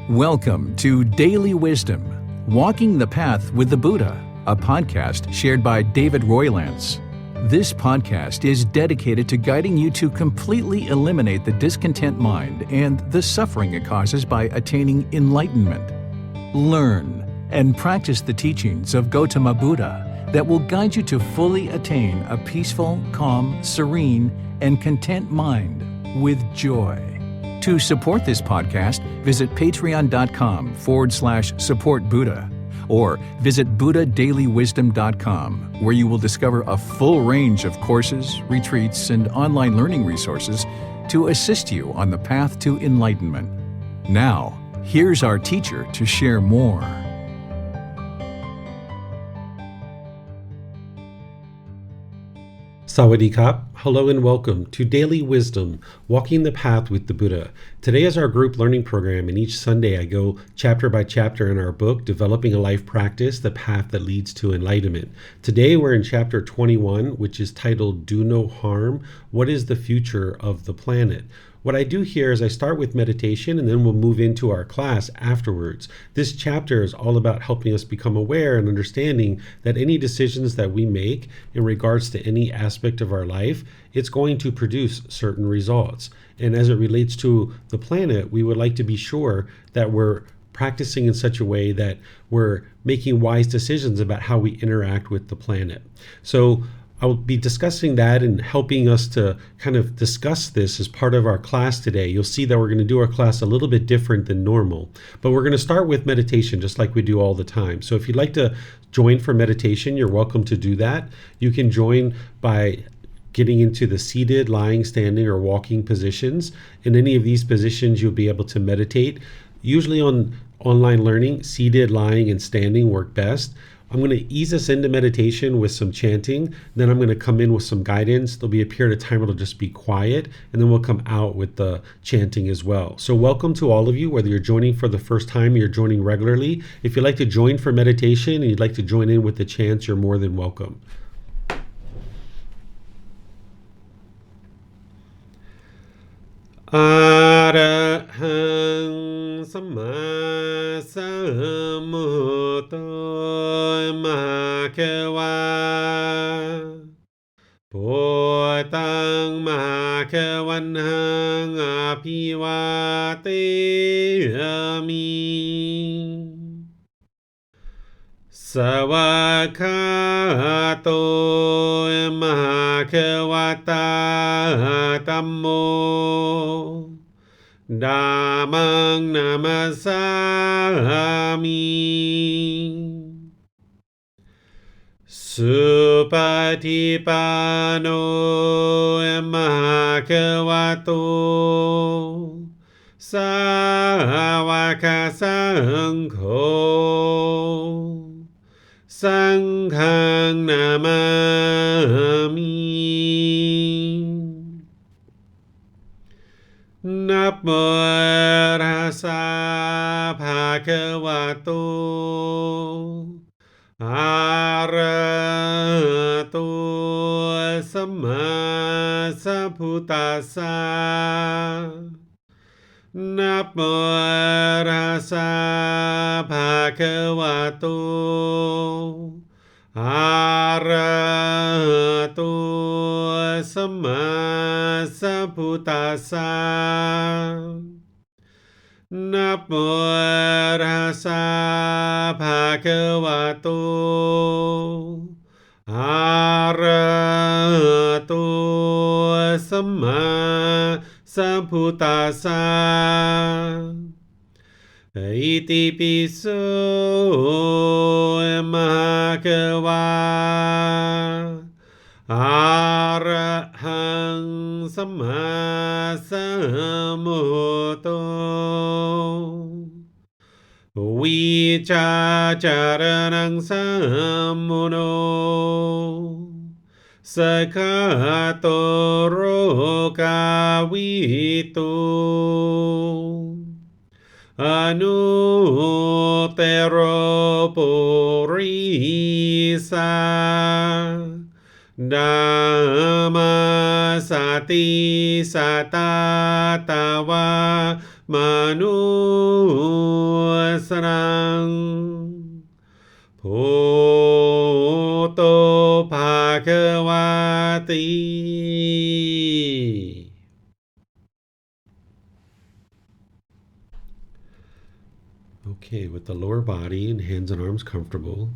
Welcome to Daily Wisdom, Walking the Path with the Buddha, a podcast shared by David Roylance. This podcast is dedicated to guiding you to completely eliminate the discontent mind and the suffering it causes by attaining enlightenment. Learn and practice the teachings of Gotama Buddha that will guide you to fully attain a peaceful, calm, serene, and content mind with joy. To support this podcast, visit patreon.com/support Buddha or visit buddhadailywisdom.com, where you will discover a full range of courses, retreats, and online learning resources to assist you on the path to enlightenment. Now, here's our teacher to share more. Sawadee Kap. Hello and welcome to Daily Wisdom, Walking the Path with the Buddha. Today is our group learning program, and each Sunday I go chapter by chapter in our book, Developing a Life Practice, The Path That Leads to Enlightenment. Today we're in chapter 21, which is titled, Do No Harm, What is the Future of the Planet? What I do here is I start with meditation and then we'll move into our class afterwards. This chapter is all about helping us become aware and understanding that any decisions that we make in regards to any aspect of our life, it's going to produce certain results. And as it relates to the planet, we would like to be sure that we're practicing in such a way that we're making wise decisions about how we interact with the planet. So I'll be discussing that and helping us to kind of discuss this as part of our class today. You'll see that we're going to do our class a little bit different than normal, but we're going to start with meditation just like we do all the time. So if you'd like to join for meditation, you're welcome to do that. You can join by getting into the seated, lying, standing, or walking positions. In any of these positions, you'll be able to meditate. Usually on online learning, seated, lying, and standing work best. I'm going to ease us into meditation with some chanting. Then I'm going to come in with some guidance. There'll be a period of time where it'll just be quiet, and then we'll come out with the chanting as well. So welcome to all of you, whether you're joining for the first time or you're joining regularly. If you'd like to join for meditation and you'd like to join in with the chants, you're more than welcome. Arahang Samma Sambuddho Mahakawa Bhutang Mahakavanhang Apivateyami Savakato Mahakavata Tammo Dhammang Namasami Supatipano Mahakavato Sāvaka Saṅkho Sanghang Namami Namo Tassa Bhagavato Arahato Samma Sambuddhassa Namo Tassa Bhagavato Arahato Samma Sambuddhassa Namo Tassa Bhagavato Arahato Samma Sambuddhassa Iti piso Mahakava Arahang Samma Sambuddho Vicacaranang Sammuno Sakato Rokavito Anutero Purisa Dhamma Sati Satatawa Manu สังโพโตภาควาติ Okay, with the lower body and hands and arms comfortable,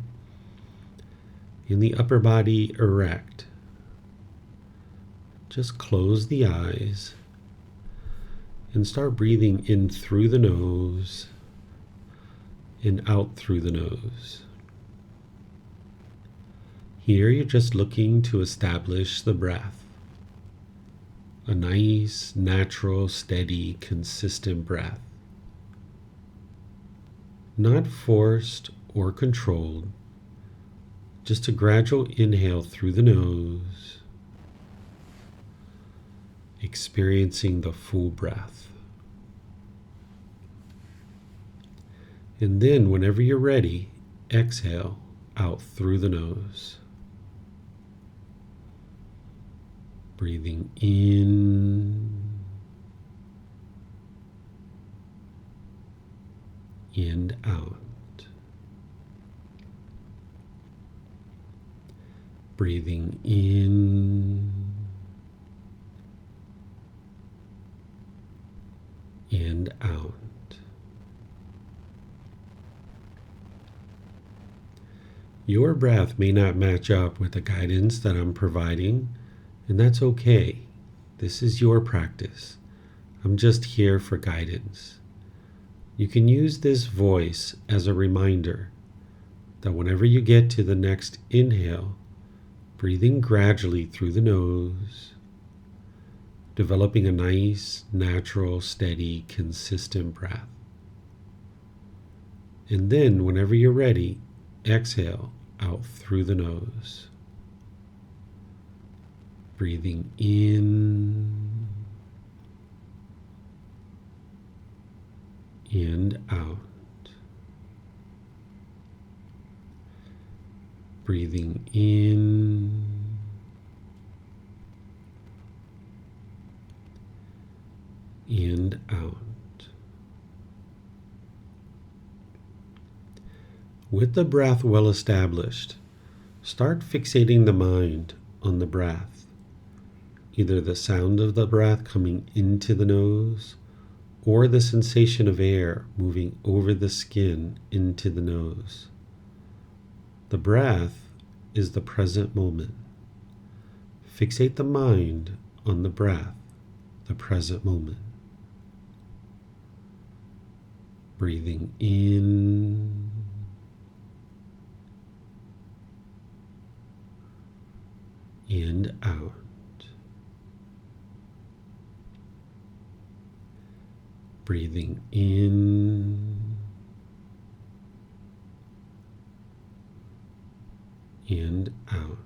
in the upper body erect, just close the eyes and start breathing in through the nose and out through the nose. Here you're just looking to establish the breath, a nice, natural, steady, consistent breath, not forced or controlled, just a gradual inhale through the nose, experiencing the full breath. And then, whenever you're ready, exhale out through the nose. Breathing in and out. Breathing in and out. Your breath may not match up with the guidance that I'm providing, and that's okay. This is your practice. I'm just here for guidance. You can use this voice as a reminder that whenever you get to the next inhale, breathing gradually through the nose, developing a nice, natural, steady, consistent breath. And then, whenever you're ready, exhale out through the nose. Breathing in and out. Breathing in and out. With the breath well established, start fixating the mind on the breath, either the sound of the breath coming into the nose or the sensation of air moving over the skin into the nose. The breath is the present moment. Fixate the mind on the breath, the present moment. Breathing in and out. Breathing in and out.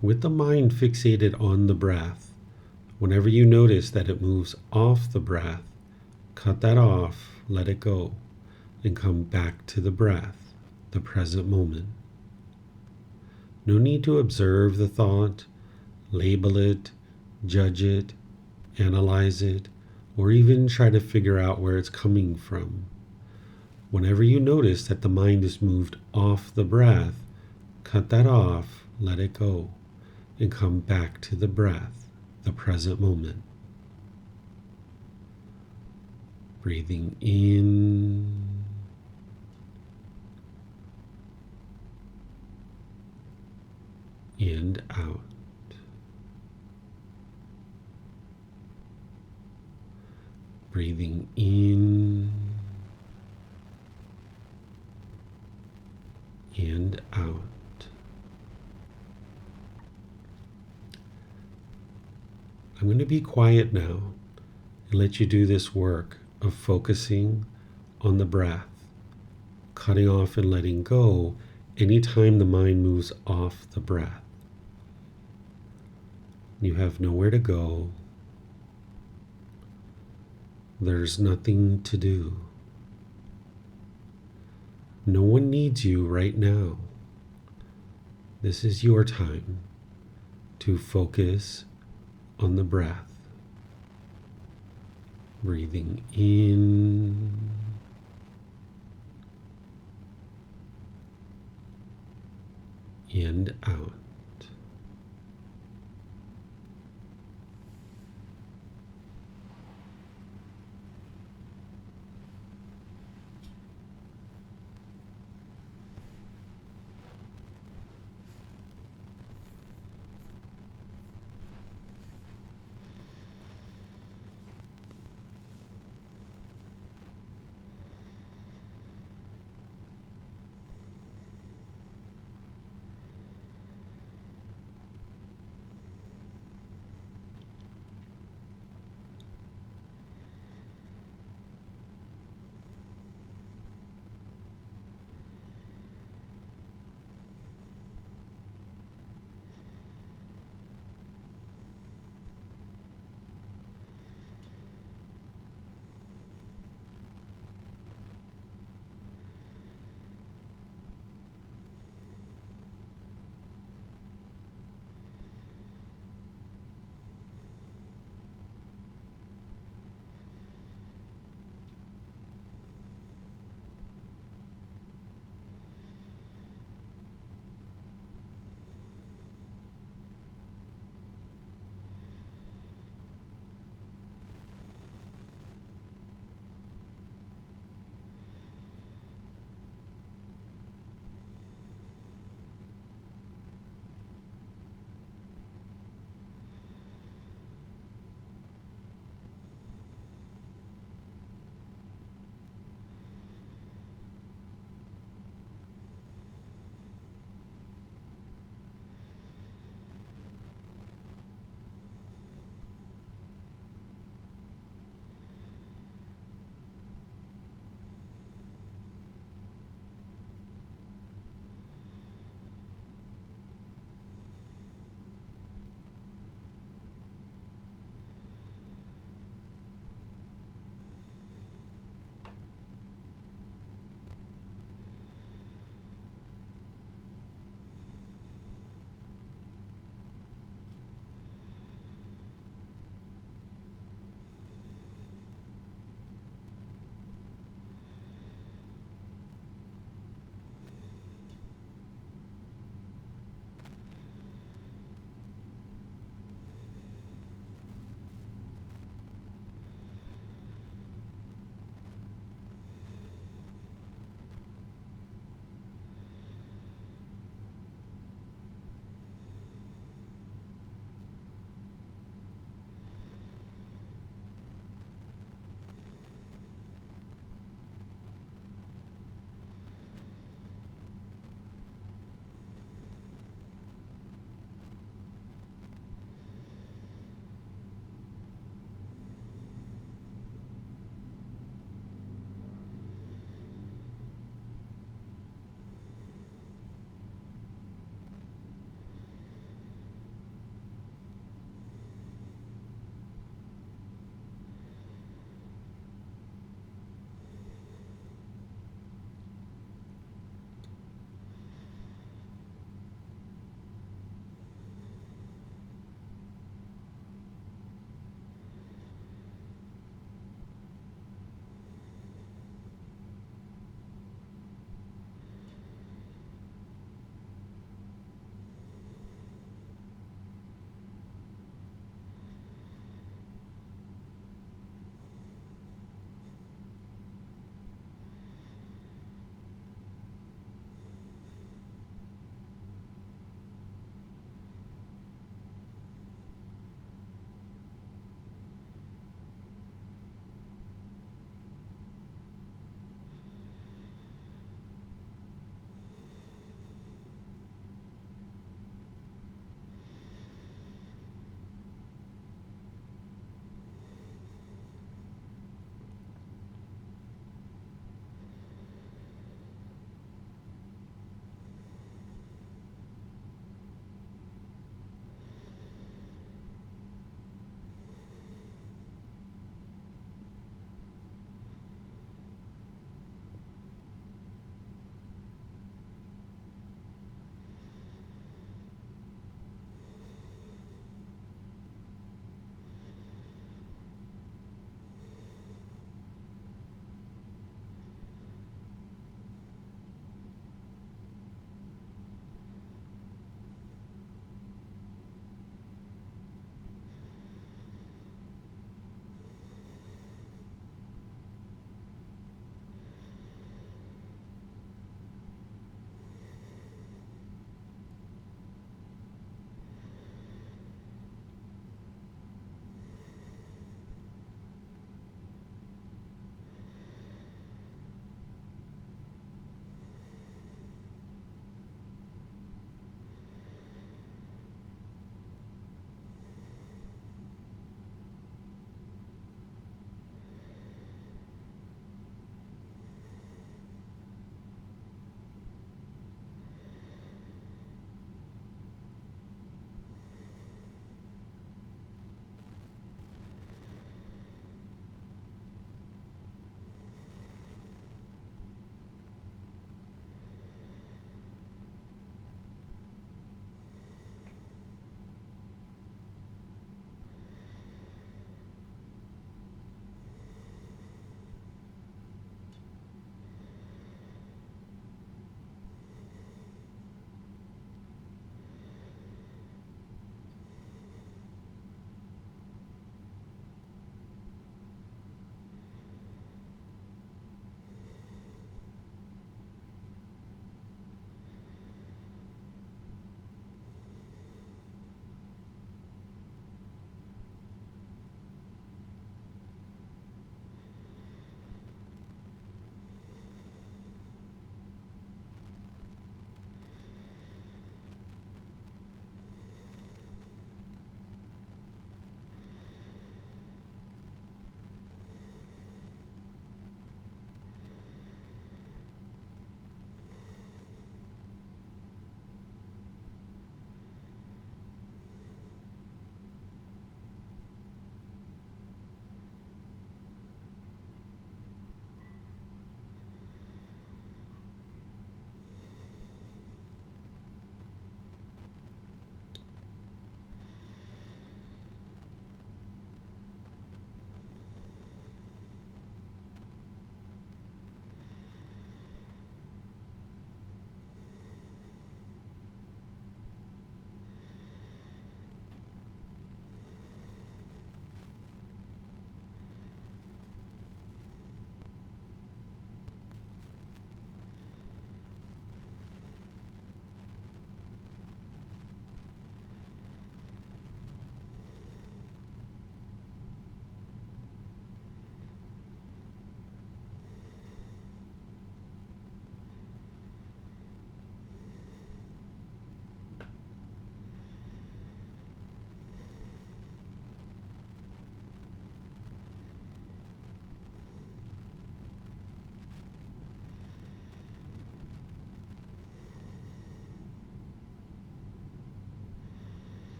With the mind fixated on the breath, whenever you notice that it moves off the breath, cut that off, let it go, and come back to the breath, the present moment. No need to observe the thought, label it, judge it, analyze it, or even try to figure out where it's coming from. Whenever you notice that the mind is moved off the breath, cut that off, let it go, and come back to the breath, the present moment. Breathing in and out. Breathing in and out. I'm going to be quiet now and let you do this work of focusing on the breath, cutting off and letting go anytime the mind moves off the breath. You have nowhere to go. There's nothing to do. No one needs you right now. This is your time to focus on the breath. Breathing in and out.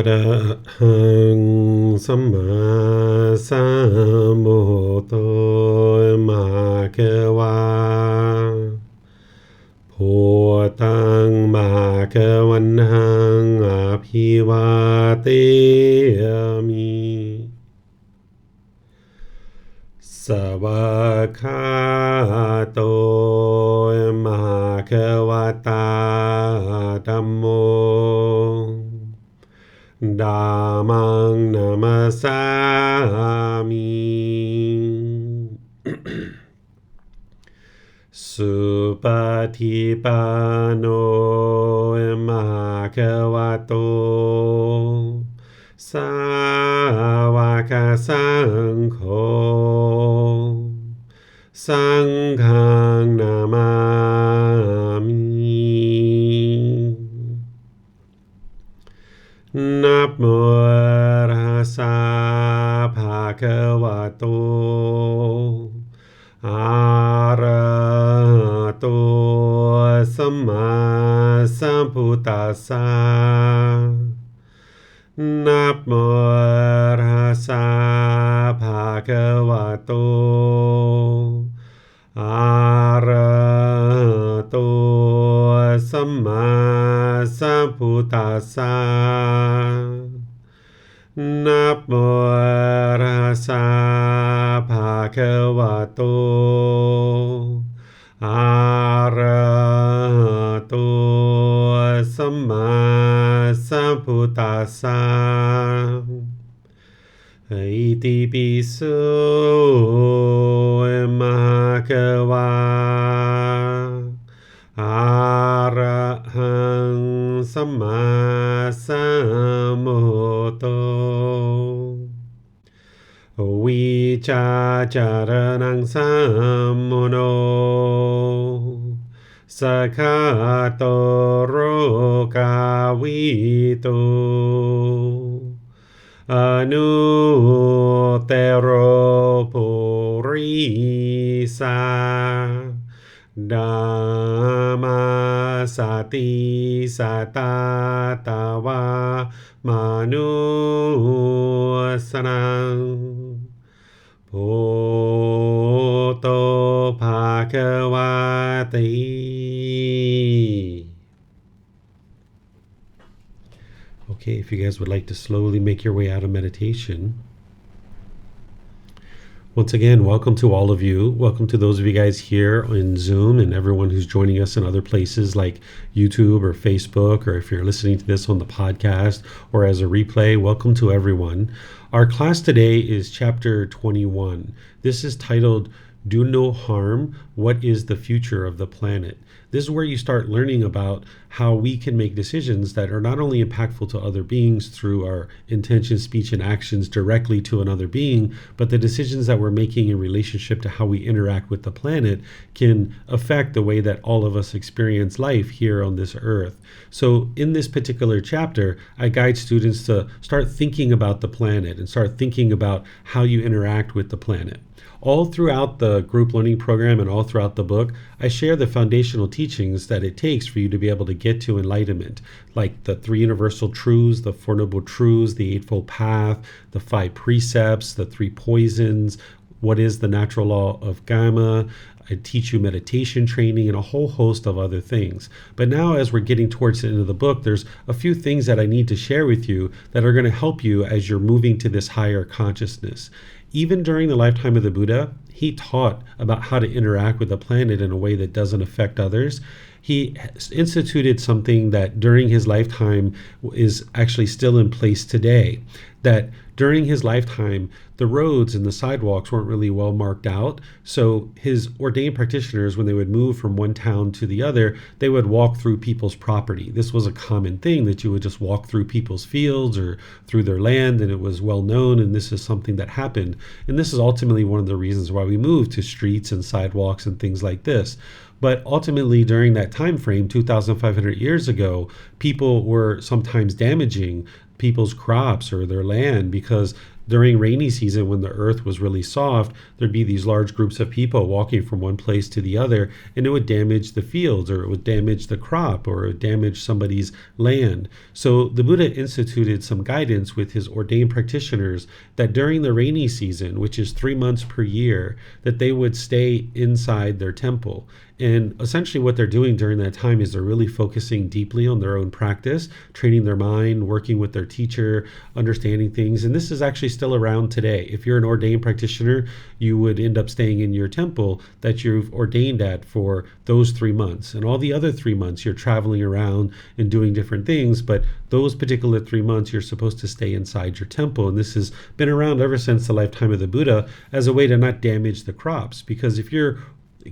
ระหังสัมมาสัมพุทโธมะเขวาพุทธังมะเขวันหังอภิวาเทมิสวากขาโตมะเขวตาธัมโมธัมมังนามัสสามิสุปฏิปันโนภะคะวะโตสาวกสังโฆสังฆังนามามินะโมตัสสะภะคะวะโตอะระหะโตสัมมาสัมพุทธัสสะนะโมตัสสะภะคะวะโตอะระหะโตสัมมาสัมพุทธัสสะนะโมตัสสะภะคะวะโตอะระหะโตสัมมาสัมพุทธัสสะอิติปิโสมะคะวะอะระหังสัมมาสัมพุทโธวิชาจารณังสัมโมโนสัคคาโตโรกาวิโตอนุเตโรปุริสาธัมมาสติสัตตาตาวามนุสนังพุทโธภะคะวะติ Okay, if you guys would like to slowly make your way out of meditation. Once again, welcome to all of you. Welcome to those of you guys here in Zoom and everyone who's joining us in other places like YouTube or Facebook, or if you're listening to this on the podcast or as a replay, welcome to everyone. Our class today is chapter 21. This is titled, Do No Harm, What is the Future of the Planet? This is where you start learning about how we can make decisions that are not only impactful to other beings through our intention, speech, and actions directly to another being, but the decisions that we're making in relationship to how we interact with the planet can affect the way that all of us experience life here on this earth. So in this particular chapter, I guide students to start thinking about the planet and start thinking about how you interact with the planet. All throughout the group learning program and all throughout the book, I share the foundational teachings that it takes for you to be able to get to enlightenment, like the 3 universal truths, the 4 noble truths, the Eightfold Path, the 5 precepts, the 3 poisons, what is the natural law of Gotama. I teach you meditation training and a whole host of other things. But now as we're getting towards the end of the book, there's a few things that I need to share with you that are going to help you as you're moving to this higher consciousness. Even during the lifetime of the Buddha, he taught about how to interact with the planet in a way that doesn't affect others. He instituted something that during his lifetime is actually still in place today, that during his lifetime, the roads and the sidewalks weren't really well marked out. So his ordained practitioners, when they would move from one town to the other, they would walk through people's property. This was a common thing, that you would just walk through people's fields or through their land, and it was well known, and this is something that happened. And this is ultimately one of the reasons why we moved to streets and sidewalks and things like this. But ultimately, during that time frame, 2,500 years ago, people were sometimes damaging people's crops or their land because during rainy season, when the earth was really soft, there'd be these large groups of people walking from one place to the other, and it would damage the fields, or it would damage the crop, or it would damage somebody's land. So the Buddha instituted some guidance with his ordained practitioners that during the rainy season, which is 3 months per year, that they would stay inside their temple. And essentially what they're doing during that time is they're really focusing deeply on their own practice, training their mind, working with their teacher, understanding things. And this is actually still around today. If you're an ordained practitioner, you would end up staying in your temple that you've ordained at for those 3 months. And all the other 3 months, you're traveling around and doing different things. But those particular 3 months, you're supposed to stay inside your temple. And this has been around ever since the lifetime of the Buddha as a way to not damage the crops. Because if you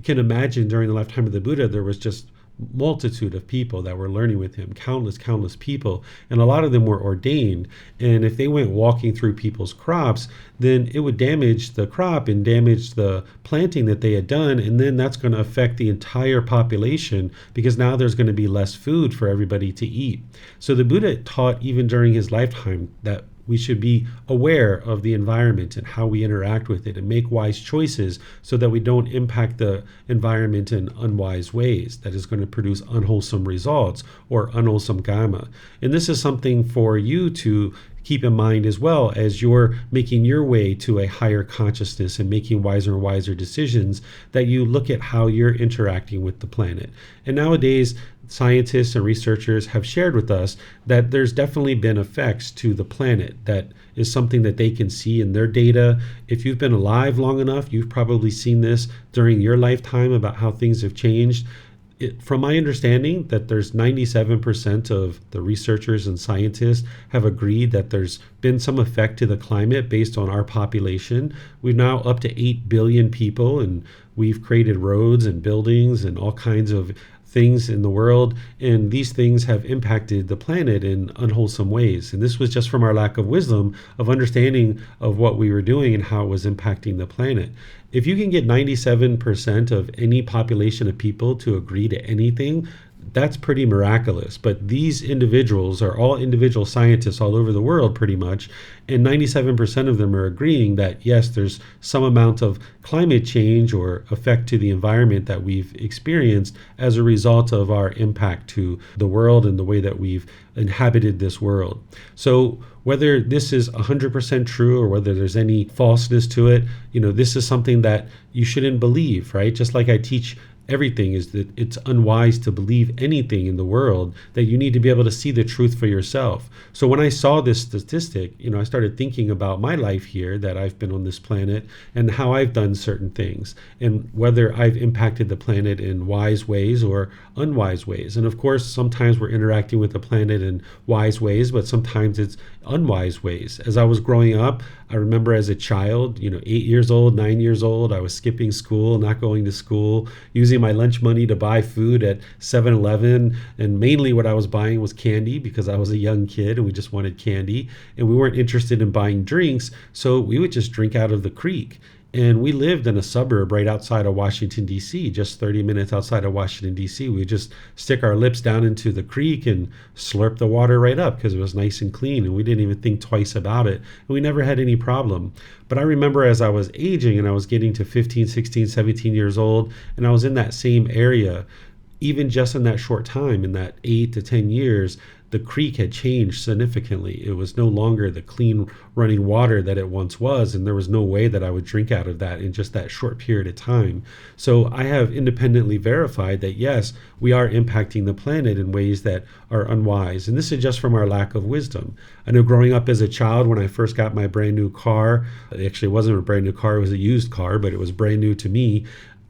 can imagine, during the lifetime of the Buddha, there was just multitude of people that were learning with him, countless people, and a lot of them were ordained. And if they went walking through people's crops, then it would damage the crop and damage the planting that they had done, and then that's going to affect the entire population, because now there's going to be less food for everybody to eat. So the Buddha taught, even during his lifetime, that we should be aware of the environment and how we interact with it, and make wise choices so that we don't impact the environment in unwise ways that is going to produce unwholesome results or unwholesome karma. And this is something for you to keep in mind as well as you're making your way to a higher consciousness and making wiser and wiser decisions, that you look at how you're interacting with the planet. And nowadays, scientists and researchers have shared with us that there's definitely been effects to the planet. That is something that they can see in their data. If you've been alive long enough, you've probably seen this during your lifetime about how things have changed. From my understanding, that there's 97% of the researchers and scientists have agreed that there's been some effect to the climate based on our population. We're now up to 8 billion people, and we've created roads and buildings and all kinds of things in the world, and these things have impacted the planet in unwholesome ways. And this was just from our lack of wisdom, of understanding of what we were doing and how it was impacting the planet. If you can get 97% of any population of people to agree to anything, that's pretty miraculous. But these individuals are all individual scientists all over the world pretty much, and 97% of them are agreeing that yes, there's some amount of climate change or effect to the environment that we've experienced as a result of our impact to the world and the way that we've inhabited this world. So whether this is 100% true or whether there's any falseness to it, this is something that you shouldn't believe, right? Just like I teach everything, is that it's unwise to believe anything in the world, that you need to be able to see the truth for yourself. So when I saw this statistic, I started thinking about my life here, that I've been on this planet and how I've done certain things, and whether I've impacted the planet in wise ways or unwise ways. And of course, sometimes we're interacting with the planet in wise ways, but sometimes it's unwise ways. As I was growing up, I remember as a child, 8 years old, 9 years old, I was skipping school, not going to school, using my lunch money to buy food at 7-Eleven. And mainly what I was buying was candy, because I was a young kid and we just wanted candy. And we weren't interested in buying drinks, so we would just drink out of the creek. And we lived in a suburb right outside of Washington, D.C., just 30 minutes outside of Washington, D.C. We would just stick our lips down into the creek and slurp the water right up because it was nice and clean, and we didn't even think twice about it. And we never had any problem. But I remember as I was aging and I was getting to 15, 16, 17 years old, and I was in that same area, even just in that short time, in that 8 to 10 years, the creek had changed significantly. It was no longer the clean running water that it once was, and there was no way that I would drink out of that in just that short period of time. So I have independently verified that yes, we are impacting the planet in ways that are unwise. And this is just from our lack of wisdom. I know growing up as a child, when I first got my brand new car, it actually wasn't a brand new car, it was a used car, but it was brand new to me.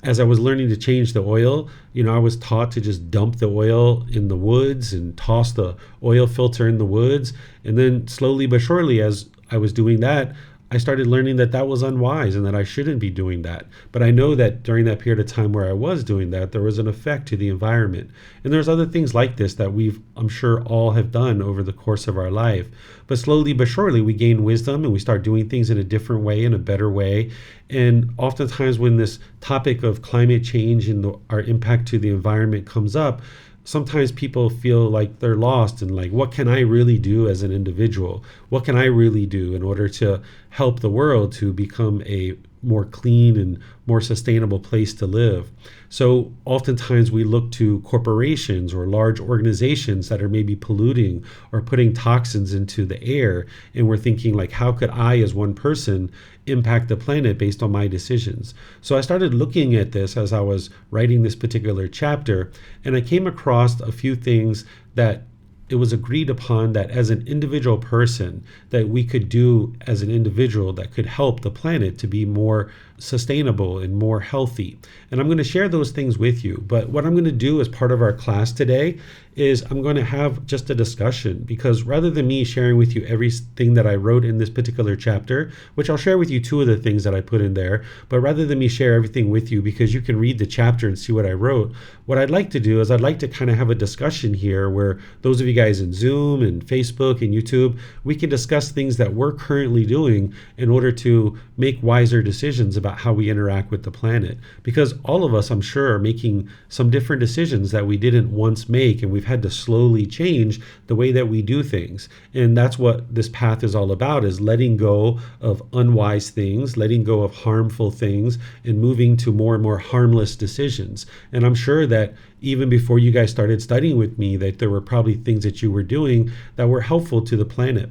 As I was learning to change the oil, I was taught to just dump the oil in the woods and toss the oil filter in the woods. And then slowly but surely, as I was doing that, I started learning that that was unwise and that I shouldn't be doing that. But I know that during that period of time where I was doing that, there was an effect to the environment. And there's other things like this that I'm sure all have done over the course of our life. But slowly but surely, we gain wisdom and we start doing things in a different way, in a better way. And oftentimes when this topic of climate change and our impact to the environment comes up, sometimes people feel like they're lost and like, what can I really do as an individual? What can I really do in order to help the world to become a more clean and more sustainable place to live? So oftentimes we look to corporations or large organizations that are maybe polluting or putting toxins into the air, and we're thinking like, how could I as one person impact the planet based on my decisions? So I started looking at this as I was writing this particular chapter, and I came across a few things that it was agreed upon that as an individual person that we could do as an individual that could help the planet to be more sustainable and more healthy. And I'm going to share those things with you. But what I'm going to do as part of our class today is I'm going to have just a discussion, because rather than me sharing with you everything that I wrote in this particular chapter, which I'll share with you two of the things that I put in there, but rather than me share everything with you because you can read the chapter and see what I wrote, what I'd like to do is I'd like to kind of have a discussion here where those of you guys in Zoom and Facebook and YouTube, we can discuss things that we're currently doing in order to make wiser decisions about how we interact with the planet. Because all of us, I'm sure, are making some different decisions that we didn't once make, and we've had to slowly change the way that we do things. And that's what this path is all about, is letting go of unwise things, letting go of harmful things, and moving to more and more harmless decisions. And I'm sure that even before you guys started studying with me, that there were probably things that you were doing that were helpful to the planet.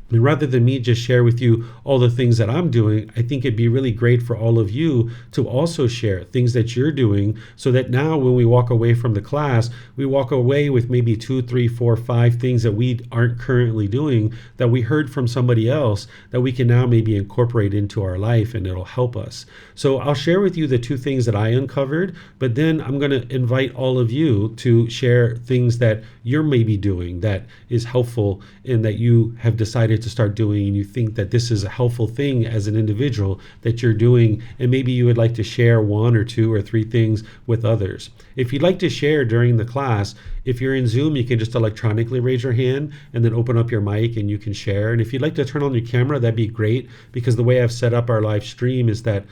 And rather than me just share with you all the things that I'm doing, I think it'd be really great for all of you to also share things that you're doing, so that now when we walk away from the class, we walk away with maybe 2, 3, 4, 5 things that we aren't currently doing that we heard from somebody else that we can now maybe incorporate into our life, and it'll help us. So I'll share with you the 2 things that I uncovered, but then I'm going to invite all of you to share things that you're maybe doing that is helpful and that you have decided to start doing, and you think that this is a helpful thing as an individual that you're doing, and maybe you would like to share 1 or 2 or 3 things with others. If you'd like to share during the class, if you're in Zoom, you can just electronically raise your hand and then open up your mic and you can share. And if you'd like to turn on your camera, that'd be great, because the way I've set up our live stream is that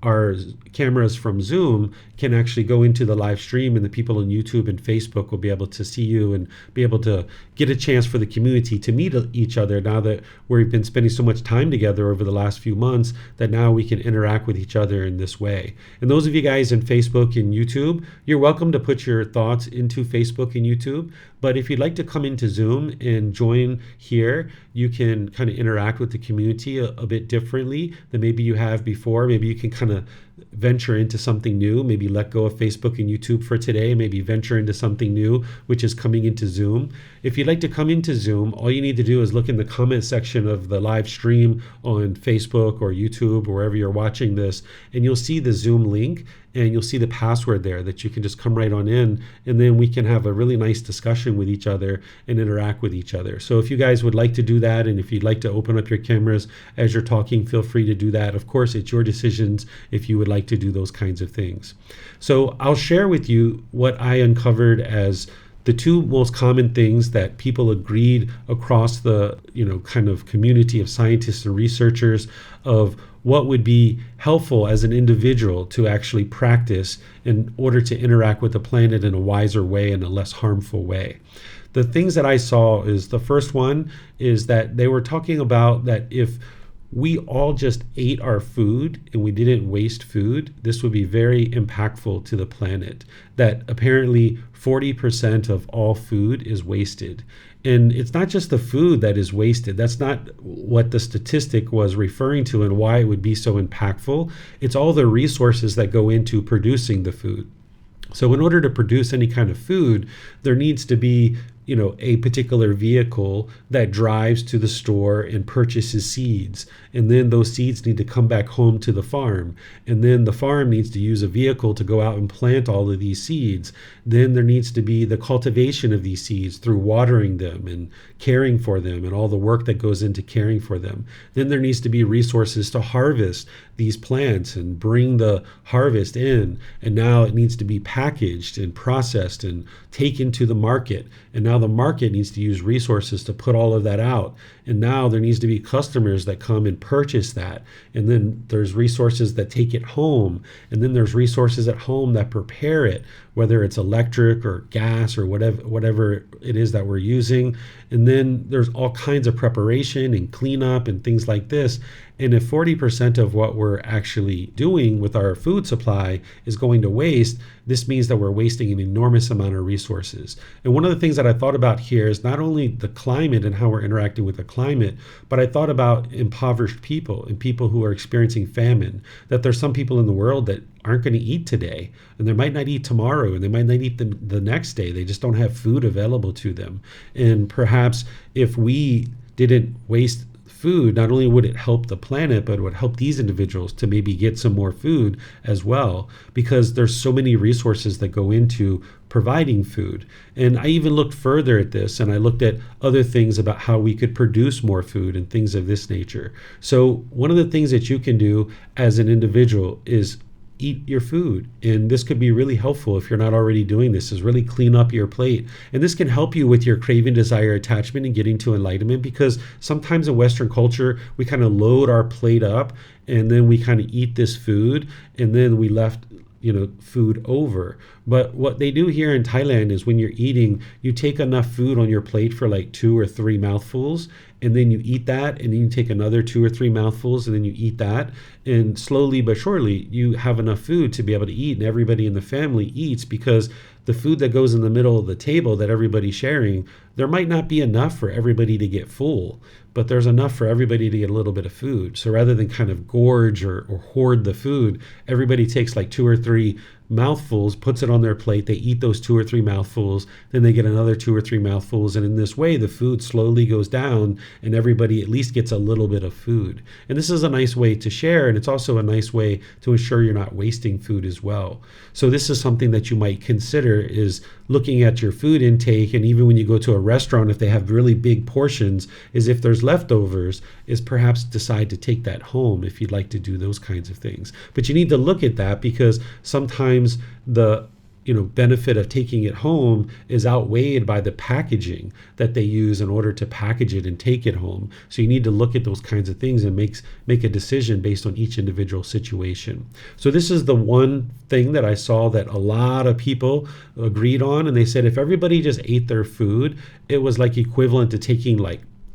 our cameras from Zoom can actually go into the live stream, and the people on YouTube and Facebook will be able to see you and be able to get a chance for the community to meet each other, now that we've been spending so much time together over the last few months, that now we can interact with each other in this way. And those of you guys in Facebook and YouTube, you're welcome to put your thoughts into Facebook and YouTube. But if you'd like to come into Zoom and join here, you can kind of interact with the community a bit differently than maybe you have before. Maybe you can kind of venture into something new, maybe let go of Facebook and YouTube for today, maybe venture into something new, which is coming into Zoom. If you'd like to come into Zoom, all you need to do is look in the comment section of the live stream on Facebook or YouTube or wherever you're watching this, and you'll see the Zoom link, and you'll see the password there that you can just come right on in, and then we can have a really nice discussion with each other and interact with each other. So if you guys would like to do that, and if you'd like to open up your cameras as you're talking, feel free to do that. Of course, it's your decisions if you would like to do those kinds of things. So I'll share with you what I uncovered as the 2 most common things that people agreed across the, kind of community of scientists and researchers of what would be helpful as an individual to actually practice in order to interact with the planet in a wiser way and a less harmful way. The things that I saw is, the first one is that they were talking about that if we all just ate our food and we didn't waste food, this would be very impactful to the planet. That apparently 40% of all food is wasted. And it's not just the food that is wasted. That's not what the statistic was referring to and why it would be so impactful. It's all the resources that go into producing the food. So in order to produce any kind of food, there needs to be a particular vehicle that drives to the store and purchases seeds. And then those seeds need to come back home to the farm. And then the farm needs to use a vehicle to go out and plant all of these seeds. Then there needs to be the cultivation of these seeds through watering them and caring for them and all the work that goes into caring for them. Then there needs to be resources to harvest these plants and bring the harvest in. And now it needs to be packaged and processed and taken to the market. And now now the market needs to use resources to put all of that out. And now there needs to be customers that come and purchase that. And then there's resources that take it home. And then there's resources at home that prepare it, whether it's electric or gas or whatever it is that we're using. And then there's all kinds of preparation and cleanup and things like this. And if 40% of what we're actually doing with our food supply is going to waste, this means that we're wasting an enormous amount of resources. And one of the things that I thought about here is not only the climate and how we're interacting with the climate, but I thought about impoverished people and people who are experiencing famine, that there's some people in the world that aren't going to eat today, and they might not eat tomorrow, and they might not eat the next day. They just don't have food available to them. And perhaps if we didn't waste food, not only would it help the planet, but it would help these individuals to maybe get some more food as well, because there's so many resources that go into providing food. And I even looked further at this, and I looked at other things about how we could produce more food and things of this nature. So one of the things that you can do as an individual is eat your food. And this could be really helpful if you're not already doing this, is really clean up your plate. And this can help you with your craving, desire, attachment, and getting to enlightenment, because sometimes in Western culture, we kind of load our plate up and then we kind of eat this food and then we left food over. But what they do here in Thailand is when you're eating, you take enough food on your plate for like 2 or 3 mouthfuls, and then you eat that, and then you take another 2 or 3 mouthfuls, and then you eat that. And slowly but surely, you have enough food to be able to eat, and everybody in the family eats, because the food that goes in the middle of the table that everybody's sharing, there might not be enough for everybody to get full, but there's enough for everybody to get a little bit of food. So rather than kind of gorge or hoard the food, everybody takes like 2 or 3 mouthfuls, puts it on their plate, they eat those 2 or 3 mouthfuls, then they get another 2 or 3 mouthfuls, and in this way the food slowly goes down and everybody at least gets a little bit of food. And this is a nice way to share, and it's also a nice way to ensure you're not wasting food as well. So this is something that you might consider, is looking at your food intake, and even when you go to a restaurant, if they have really big portions, is if there's leftovers, is perhaps decide to take that home if you'd like to do those kinds of things. But you need to look at that, because sometimes the benefit of taking it home is outweighed by the packaging that they use in order to package it and take it home. So you need to look at those kinds of things and make a decision based on each individual situation. So this is the one thing that I saw that a lot of people agreed on, and they said if everybody just ate their food, it was like equivalent to taking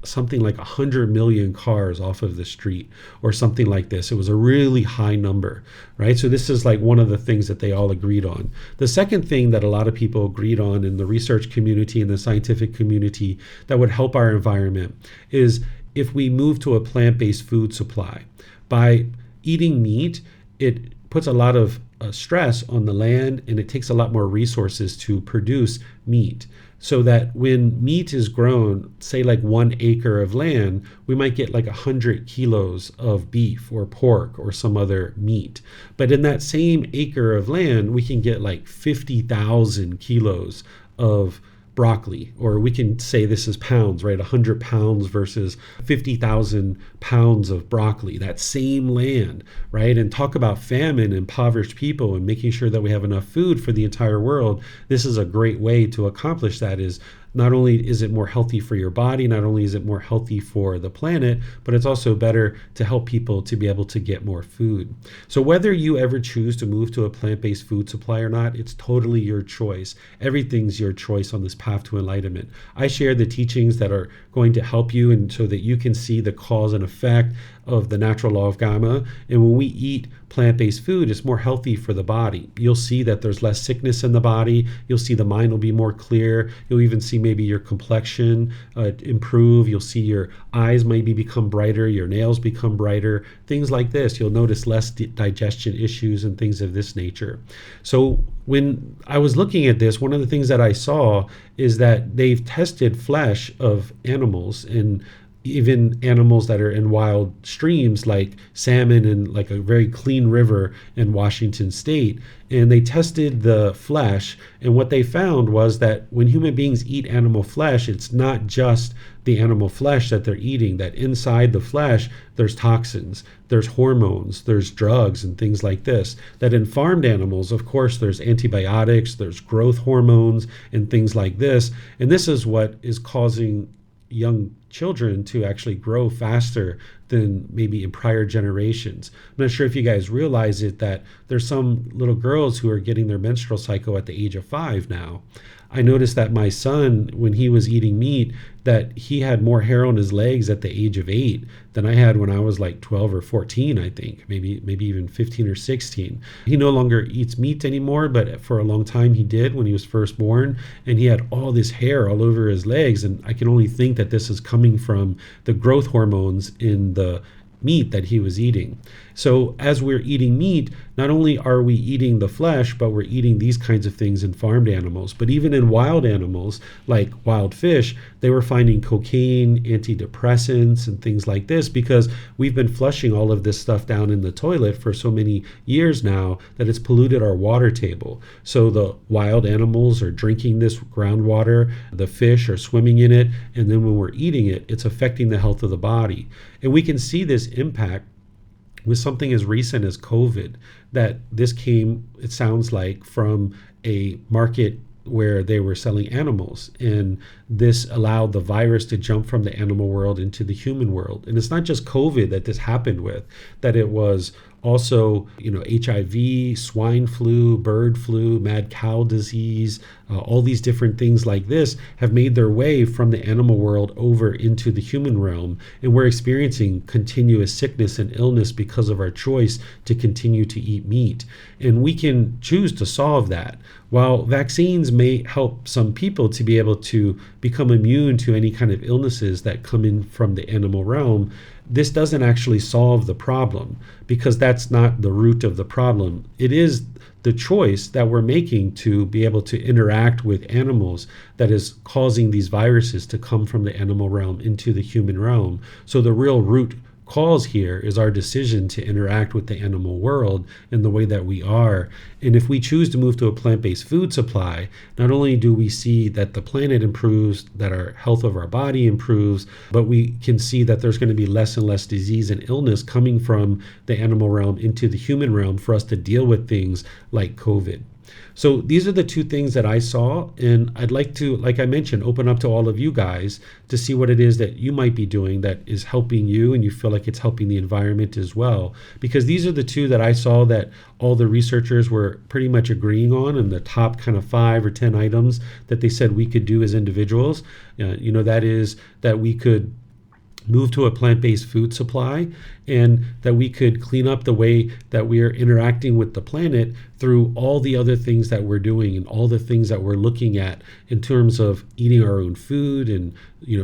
something like 100 million cars off of the street or something like this. It was a really high number, right? So this is like one of the things that they all agreed on. The second thing that a lot of people agreed on in the research community and the scientific community that would help our environment is if we move to a plant-based food supply. By eating meat, it puts a lot of stress on the land, and it takes a lot more resources to produce meat. So that when meat is grown, say like 1 acre of land, we might get like 100 kilos of beef or pork or some other meat. But in that same acre of land, we can get like 50,000 kilos of broccoli, or we can say this is pounds, right? 100 pounds versus 50,000 pounds of broccoli, that same land, right? And talk about famine, impoverished people, and making sure that we have enough food for the entire world. This is a great way to accomplish that. Is not only is it more healthy for your body, not only is it more healthy for the planet, but it's also better to help people to be able to get more food. So whether you ever choose to move to a plant-based food supply or not, it's totally your choice. Everything's your choice on this path to enlightenment. I share the teachings that are going to help you, and so that you can see the cause and effect of the natural law of Gama. And when we eat plant-based food, it's more healthy for the body. You'll see that there's less sickness in the body. You'll see the mind will be more clear. You'll even see maybe your complexion improve. You'll see your eyes maybe become brighter, your nails become brighter, things like this. You'll notice less digestion issues and things of this nature. So when I was looking at this, one of the things that I saw is that they've tested flesh of animals, and even animals that are in wild streams like salmon in like a very clean river in Washington state. And they tested the flesh, and what they found was that when human beings eat animal flesh, it's not just the animal flesh that they're eating, that inside the flesh there's toxins, there's hormones, there's drugs and things like this. That in farmed animals, of course, there's antibiotics, there's growth hormones and things like this. And this is what is causing young children to actually grow faster than maybe in prior generations. I'm not sure if you guys realize it, that there's some little girls who are getting their menstrual cycle at the age of 5 now. I noticed that my son, when he was eating meat, that he had more hair on his legs at the age of 8 than I had when I was like 12 or 14, I think, maybe even 15 or 16. He no longer eats meat anymore, but for a long time he did when he was first born, and he had all this hair all over his legs, and I can only think that this is coming from the growth hormones in the meat that he was eating. So as we're eating meat, not only are we eating the flesh, but we're eating these kinds of things in farmed animals. But even in wild animals, like wild fish, they were finding cocaine, antidepressants, and things like this, because we've been flushing all of this stuff down in the toilet for so many years now that it's polluted our water table. So the wild animals are drinking this groundwater, the fish are swimming in it, and then when we're eating it, it's affecting the health of the body. And we can see this impact with something as recent as COVID, that this came, it sounds like, from a market where they were selling animals, and this allowed the virus to jump from the animal world into the human world. And it's not just COVID that this happened with, that it was also, HIV, swine flu, bird flu, mad cow disease, all these different things like this have made their way from the animal world over into the human realm. And we're experiencing continuous sickness and illness because of our choice to continue to eat meat. And we can choose to solve that. While vaccines may help some people to be able to become immune to any kind of illnesses that come in from the animal realm, this doesn't actually solve the problem, because that's not the root of the problem. It is the choice that we're making to be able to interact with animals that is causing these viruses to come from the animal realm into the human realm. So the real root cause here is our decision to interact with the animal world in the way that we are. And if we choose to move to a plant-based food supply, not only do we see that the planet improves, that our health of our body improves, but we can see that there's going to be less and less disease and illness coming from the animal realm into the human realm for us to deal with things like COVID. So these are the two things that I saw, and I'd like to, like I mentioned, open up to all of you guys to see what it is that you might be doing that is helping you and you feel like it's helping the environment as well. Because these are the two that I saw that all the researchers were pretty much agreeing on, and the top kind of 5 or 10 items that they said we could do as individuals. That is that we could move to a plant-based food supply, and that we could clean up the way that we are interacting with the planet through all the other things that we're doing and all the things that we're looking at in terms of eating our own food and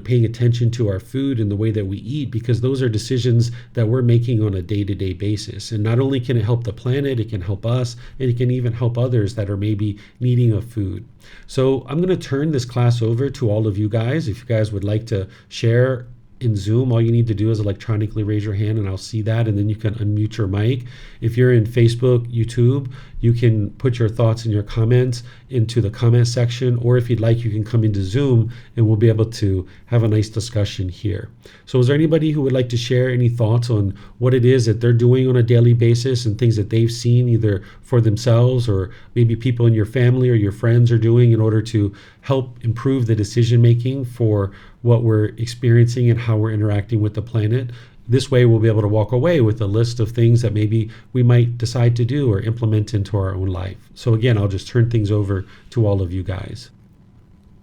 paying attention to our food and the way that we eat, because those are decisions that we're making on a day-to-day basis. And not only can it help the planet, it can help us, and it can even help others that are maybe needing of food. So I'm going to turn this class over to all of you guys. If you guys would like to share in Zoom, all you need to do is electronically raise your hand and I'll see that, and then you can unmute your mic. If you're in Facebook, YouTube, you can put your thoughts and your comments into the comment section, or if you'd like, you can come into Zoom and we'll be able to have a nice discussion here. So is there anybody who would like to share any thoughts on what it is that they're doing on a daily basis and things that they've seen either for themselves or maybe people in your family or your friends are doing in order to help improve the decision making for what we're experiencing and how we're interacting with the planet? This way we'll be able to walk away with a list of things that maybe we might decide to do or implement into our own life. So again, I'll just turn things over to all of you guys.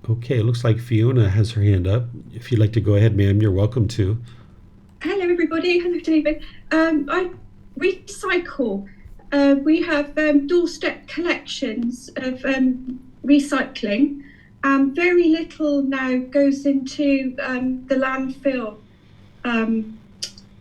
Okay, it looks like Fiona has her hand up. If you'd like to go ahead, ma'am, you're welcome to. Hello, everybody. Hello, David. I recycle. We have doorstep collections of recycling. Very little now goes into the landfill.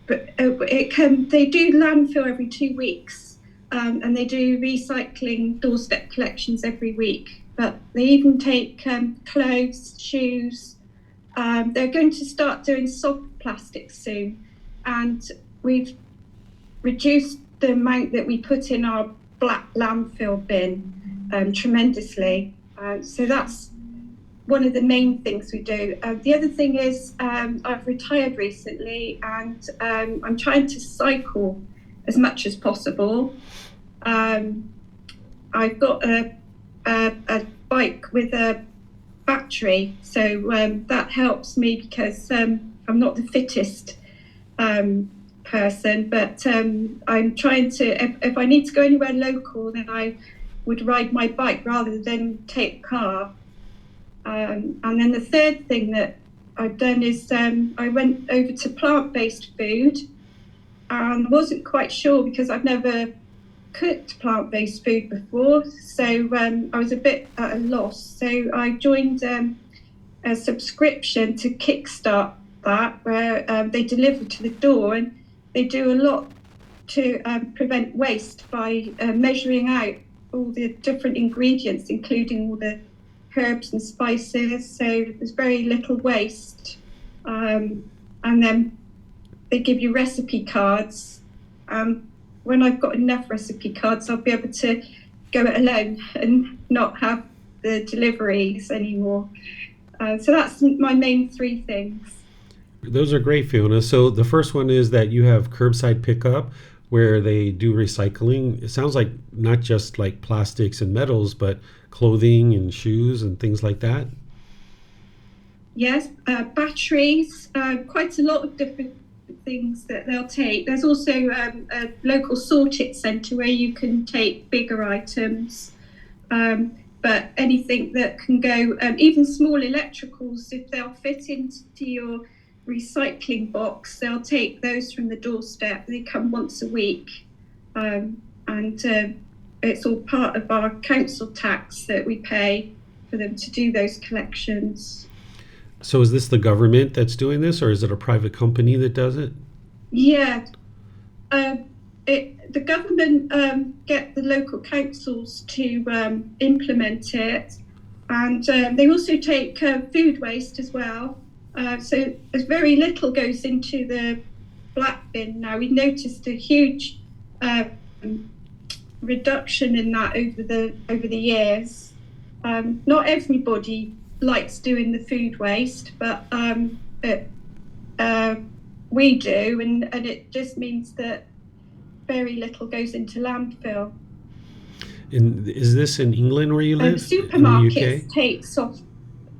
But they do landfill every 2 weeks, and they do recycling doorstep collections every week. But they even take clothes, shoes. They're going to start doing soft plastics soon. And we've reduced the amount that we put in our black landfill bin tremendously. So that's one of the main things we do. The other thing is I've retired recently, and I'm trying to cycle as much as possible. I've got a bike with a battery, so that helps me because I'm not the fittest person, but I'm trying to, if I need to go anywhere local, then I would ride my bike rather than take a car. And then the third thing that I've done is I went over to plant-based food, and wasn't quite sure because I've never cooked plant-based food before, so I was a bit at a loss. So I joined a subscription to kickstart that, where they deliver to the door, and they do a lot to prevent waste by measuring out all the different ingredients, including all the herbs and spices, so there's very little waste. And then they give you recipe cards. When I've got enough recipe cards, I'll be able to go it alone and not have the deliveries anymore. So that's my main three things. Those are great, Fiona. So the first one is that you have curbside pickup where they do recycling. It sounds like not just like plastics and metals, but clothing and shoes and things like that. Yes, batteries, quite a lot of different things that they'll take. There's also a local sort-it centre where you can take bigger items, but anything that can go, even small electricals, if they'll fit into your recycling box, they'll take those from the doorstep. They come once a week, and it's all part of our council tax that we pay for them to do those collections. So is this the government that's doing this, or is it a private company that does it? Yeah, the government get the local councils to implement it, and they also take food waste as well. So as very little goes into the black bin now. We noticed a huge reduction in that over the years. Not everybody likes doing the food waste, but we do, and it just means that very little goes into landfill. And is this in England where you live? Supermarkets in the UK? take soft.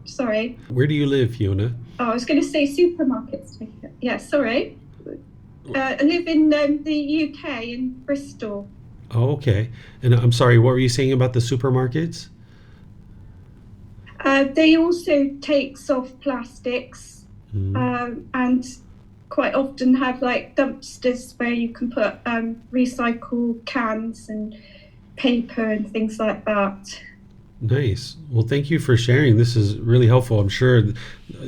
Sorry. Where do you live, Fiona? Oh, I was going to say supermarkets take it. Yeah, sorry. I live in the UK, in Bristol. Oh, okay. And I'm sorry, what were you saying about the supermarkets? They also take soft plastics, and quite often have like dumpsters where you can put recycle cans and paper and things like that. Nice. Well, thank you for sharing. This is really helpful. I'm sure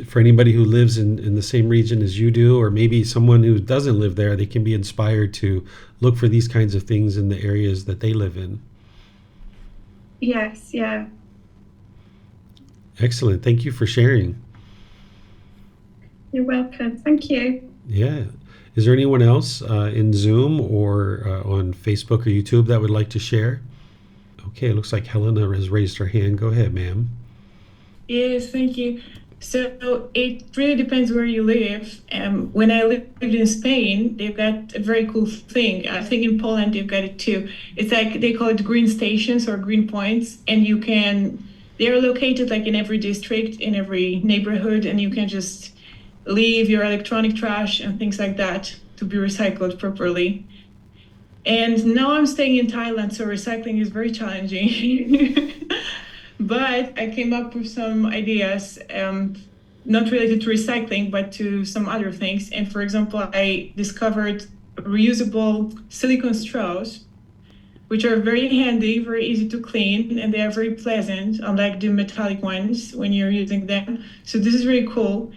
for anybody who lives in the same region as you do, or maybe someone who doesn't live there, they can be inspired to look for these kinds of things in the areas that they live in. Yes, yeah. Excellent. Thank you for sharing. You're welcome. Thank you. Yeah. Is there anyone else in Zoom or on Facebook or YouTube that would like to share? Okay, it looks like Helena has raised her hand. Go ahead, ma'am. Yes, thank you. So it really depends where you live. When I lived in Spain, they've got a very cool thing. I think in Poland they've got it too. It's like they call it green stations or green points, and they're located like in every district, in every neighborhood, and you can just leave your electronic trash and things like that to be recycled properly. And now I'm staying in Thailand, so recycling is very challenging. But I came up with some ideas, not related to recycling, but to some other things. And for example, I discovered reusable silicone straws, which are very handy, very easy to clean, and they are very pleasant, unlike the metallic ones when you're using them. So this is really cool.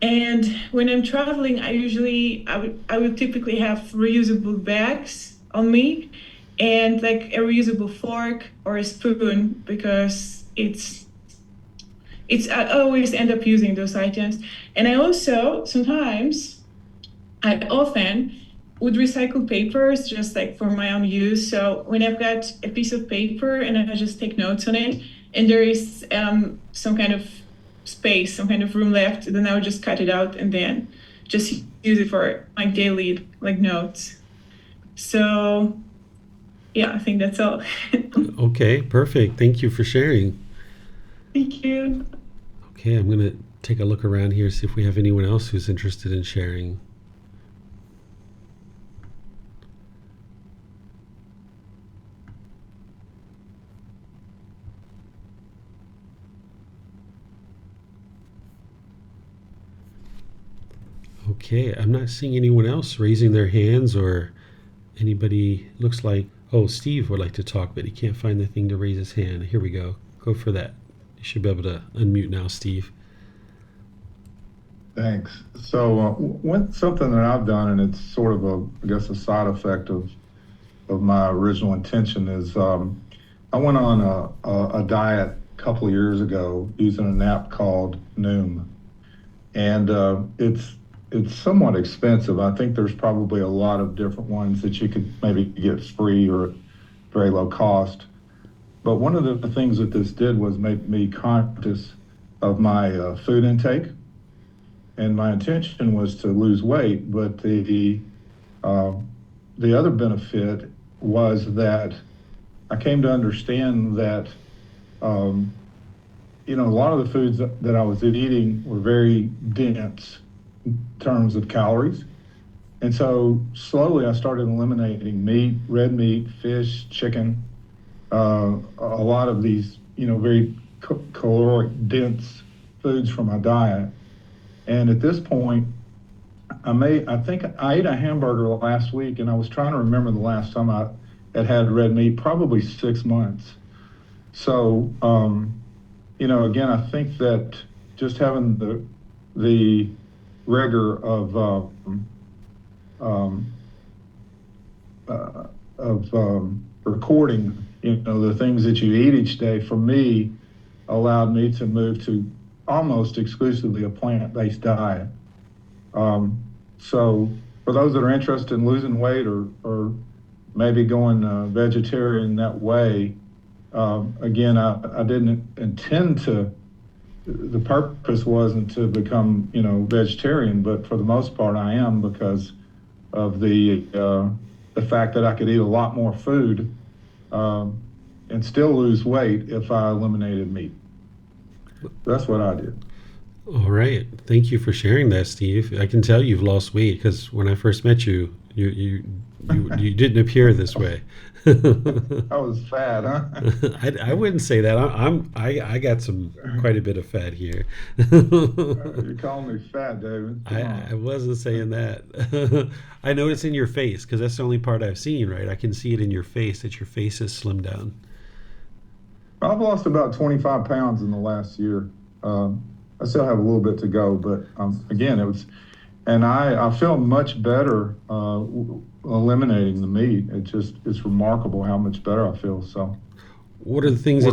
And when I'm traveling, I would typically have reusable bags on me, and like a reusable fork or a spoon, because it's I always end up using those items. And I also I often would recycle papers just like for my own use. So when I've got a piece of paper and I just take notes on it, and there is some kind of space, some kind of room left, then I would just cut it out and then just use it for my daily like notes. So yeah, I think that's all. Okay, perfect. Thank you for sharing. Thank you. Okay, I'm going to take a look around here, see if we have anyone else who's interested in sharing. Okay, I'm not seeing anyone else raising their hands or anybody. Looks like, oh, Steve would like to talk, but he can't find the thing to raise his hand. Here we go. Go for that. You should be able to unmute now, Steve. Thanks. So something that I've done, and it's sort of I guess a side effect of my original intention is I went on a diet a couple of years ago using an app called Noom, and it's somewhat expensive. I think there's probably a lot of different ones that you could maybe get free or at very low cost. But one of the things that this did was make me conscious of my food intake. And my intention was to lose weight, but the other benefit was that I came to understand that a lot of the foods that I was eating were very dense in terms of calories, and so slowly I started eliminating meat, red meat, fish, chicken, a lot of these very caloric dense foods from my diet. And at this point, I think I ate a hamburger last week, and I was trying to remember the last time I had red meat, probably 6 months. So, again, I think that just having the rigor of recording, the things that you eat each day, for me, allowed me to move to almost exclusively a plant-based diet. So for those that are interested in losing weight or maybe going vegetarian that way, again, I didn't intend to, the purpose wasn't to become, vegetarian, but for the most part I am, because of the fact that I could eat a lot more food and still lose weight if I eliminated meat. That's what I did. All right. Thank you for sharing that, Steve. I can tell you've lost weight because when I first met you, you didn't appear this way. I was fat, huh? I wouldn't say that. I got quite a bit of fat here. You're calling me fat, David. I wasn't saying that. I know it's in your face because that's the only part I've seen, right? I can see it in your face that your face is slimmed down. I've lost about 25 pounds in the last year. I still have a little bit to go, but again, and I feel much better eliminating the meat. It's remarkable how much better I feel. So, what are the things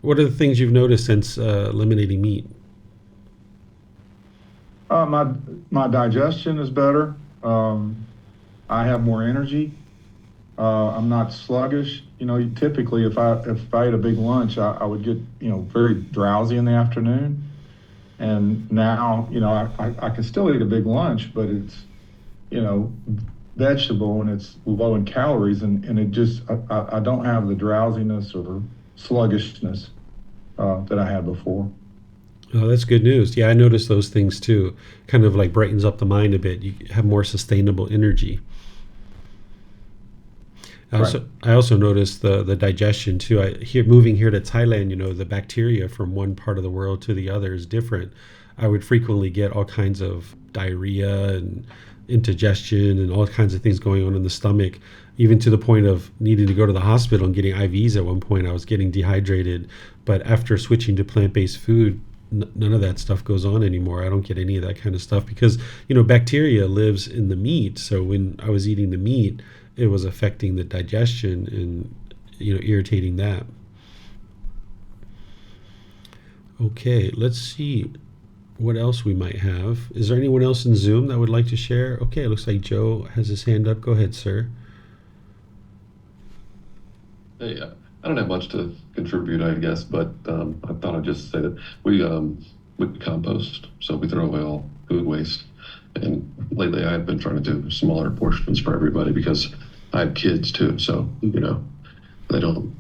what are the things you've noticed since eliminating meat? My digestion is better. I have more energy. I'm not sluggish. Typically if I ate a big lunch, I would get, very drowsy in the afternoon. And now, I can still eat a big lunch, but it's, vegetable and it's low in calories, and it just, I don't have the drowsiness or sluggishness that I had before. Oh, that's good news. Yeah, I noticed those things too. Kind of like brightens up the mind a bit. You have more sustainable energy. I also noticed the digestion too. Moving here to Thailand, the bacteria from one part of the world to the other is different. I would frequently get all kinds of diarrhea and indigestion and all kinds of things going on in the stomach, even to the point of needing to go to the hospital and getting IVs at one point. I was getting dehydrated, but after switching to plant-based food, none of that stuff goes on anymore. I don't get any of that kind of stuff because, bacteria lives in the meat. So when I was eating the meat, it was affecting the digestion and irritating that. Okay, let's see what else we might have. Is there anyone else in Zoom that would like to share? Okay, it looks like Joe has his hand up. Go ahead, sir. Hey, I don't have much to contribute, I guess, but I thought I'd just say that we compost, so we throw away all food waste. And lately, I've been trying to do smaller portions for everybody because I have kids too. So they don't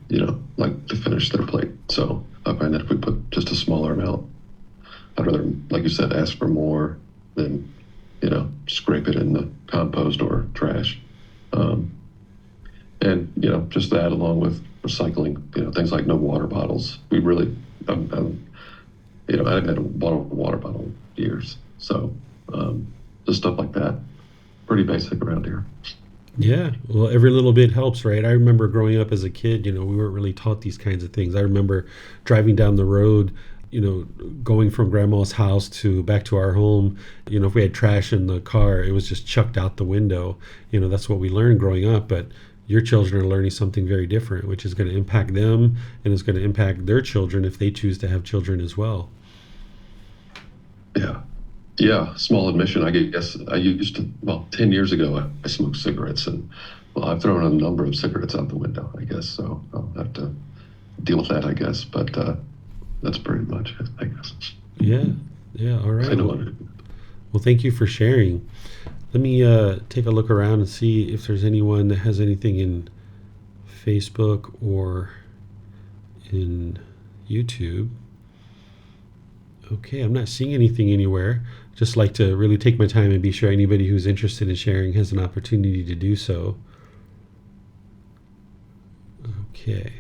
like to finish their plate. So I find that if we put just a smaller amount, I'd rather, like you said, ask for more than scrape it in the compost or trash. And just that along with recycling, things like no water bottles. We really, I haven't had a water bottle in years. So just stuff like that, pretty basic around here. Yeah, well, every little bit helps, right? I remember growing up as a kid, we weren't really taught these kinds of things. I remember driving down the road, going from grandma's house to back to our home. If we had trash in the car, it was just chucked out the window. That's what we learned growing up. But your children are learning something very different, which is going to impact them and is going to impact their children if they choose to have children as well. Yeah, small admission. I guess I used to, 10 years ago, I smoked cigarettes, and I've thrown a number of cigarettes out the window, I guess. So I'll have to deal with that, I guess. But that's pretty much it, I guess. Yeah, all right. I know what it is. Well, thank you for sharing. Let me take a look around and see if there's anyone that has anything in Facebook or in YouTube. Okay, I'm not seeing anything anywhere. Just like to really take my time and be sure anybody who's interested in sharing has an opportunity to do so. Okay.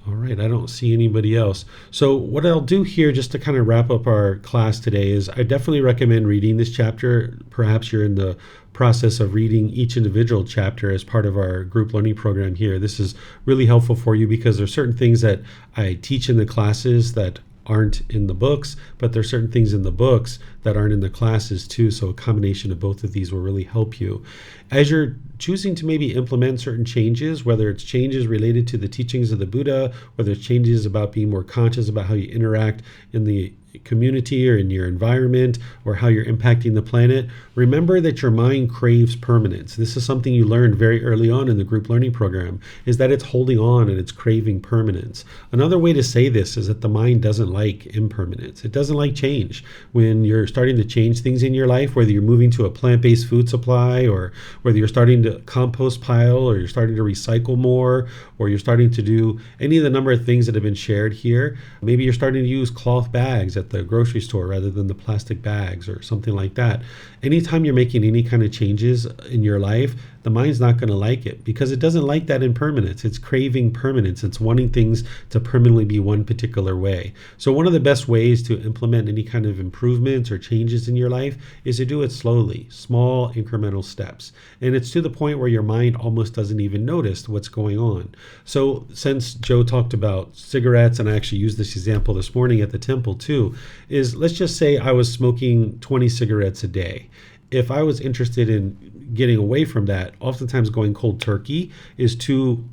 All right, I don't see anybody else. So what I'll do here, just to kind of wrap up our class today, is I definitely recommend reading this chapter. Perhaps you're in the process of reading each individual chapter as part of our group learning program here. This is really helpful for you because there's certain things that I teach in the classes that aren't in the books, but there's certain things in the books that aren't in the classes too. So a combination of both of these will really help you. As you're choosing to maybe implement certain changes, whether it's changes related to the teachings of the Buddha, whether it's changes about being more conscious about how you interact in the community or in your environment or how you're impacting the planet, remember that your mind craves permanence. This is something you learned very early on in the group learning program, is that it's holding on and it's craving permanence. Another way to say this is that the mind doesn't like impermanence. It doesn't like change. When you're starting to change things in your life, whether you're moving to a plant-based food supply or whether you're starting to compost pile or you're starting to recycle more or you're starting to do any of the number of things that have been shared here, maybe you're starting to use cloth bags at the grocery store rather than the plastic bags or something like that. Anytime you're making any kind of changes in your life, the mind's not going to like it because it doesn't like that impermanence. It's craving permanence. It's wanting things to permanently be one particular way. So one of the best ways to implement any kind of improvements or changes in your life is to do it slowly, small incremental steps. And it's to the point where your mind almost doesn't even notice what's going on. So since Joe talked about cigarettes, and I actually used this example this morning at the temple too, is let's just say I was smoking 20 cigarettes a day. If I was interested in getting away from that, oftentimes going cold turkey is too